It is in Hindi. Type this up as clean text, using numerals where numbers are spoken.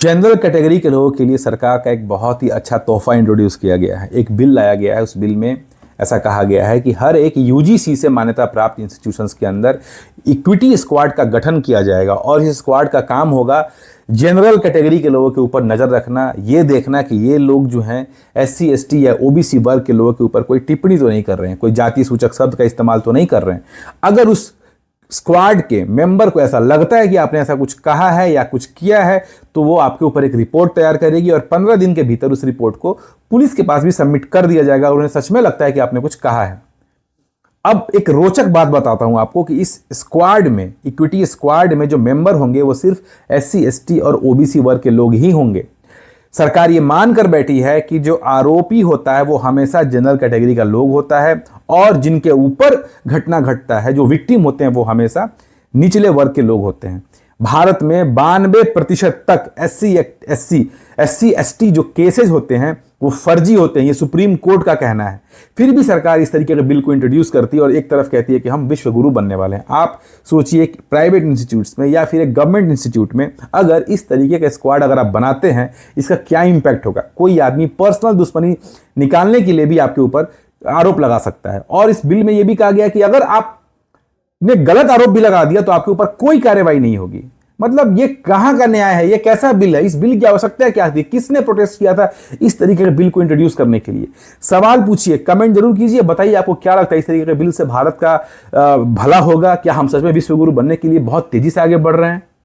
जनरल कैटेगरी के लोगों के लिए सरकार का एक बहुत ही अच्छा तोहफा इंट्रोड्यूस किया गया है। एक बिल लाया गया है। उस बिल में ऐसा कहा गया है कि हर एक यूजीसी से मान्यता प्राप्त इंस्टीट्यूशंस के अंदर इक्विटी स्क्वाड का गठन किया जाएगा और इस स्क्वाड का काम होगा जनरल कैटेगरी के लोगों के ऊपर नज़र रखना, ये देखना कि ये लोग जो हैं एससी एसटी या ओबीसी वर्ग के लोगों के ऊपर कोई टिप्पणी तो नहीं कर रहे हैं, कोई जाति सूचक शब्द का इस्तेमाल तो नहीं कर रहे हैं। अगर उस स्क्वाड के मेंबर को ऐसा लगता है कि आपने ऐसा कुछ कहा है या कुछ किया है तो वो आपके ऊपर एक रिपोर्ट तैयार करेगी और 15 दिन के भीतर उस रिपोर्ट को पुलिस के पास भी सबमिट कर दिया जाएगा और उन्हें सच में लगता है कि आपने कुछ कहा है। अब एक रोचक बात बताता हूं आपको कि इस स्क्वाड में, इक्विटी स्क्वाड में जो मेंबर होंगे वो सिर्फ एससी एसटी और ओबीसी वर्ग के लोग ही होंगे। सरकार ये मानकर बैठी है कि जो आरोपी होता है वो हमेशा जनरल कैटेगरी का लोग होता है और जिनके ऊपर घटना घटता है, जो विक्टिम होते हैं, वो हमेशा निचले वर्ग के लोग होते हैं। भारत में 92% तक एससी एसटी जो केसेस होते हैं वो फर्जी होते हैं, ये सुप्रीम कोर्ट का कहना है। फिर भी सरकार इस तरीके के बिल को इंट्रोड्यूस करती है और एक तरफ कहती है कि हम विश्व गुरु बनने वाले हैं। आप सोचिए कि प्राइवेट इंस्टीट्यूट्स में या फिर एक गवर्नमेंट इंस्टीट्यूट में अगर इस तरीके का स्क्वाड अगर आप बनाते हैं, इसका क्या इंपैक्ट होगा। कोई आदमी पर्सनल दुश्मनी निकालने के लिए भी आपके ऊपर आरोप लगा सकता है। और इस बिल में यह भी कहा गया कि अगर आपने गलत आरोप भी लगा दिया तो आपके ऊपर कोई कार्रवाई नहीं होगी। मतलब ये कहां का न्याय है, ये कैसा बिल है, इस बिल की आवश्यकता क्या थी, किसने प्रोटेस्ट किया था इस तरीके के बिल को इंट्रोड्यूस करने के लिए। सवाल पूछिए, कमेंट जरूर कीजिए, बताइए आपको क्या लगता है इस तरीके के बिल से भारत का भला होगा। क्या हम सच में विश्व गुरु बनने के लिए बहुत तेजी से आगे बढ़ रहे हैं।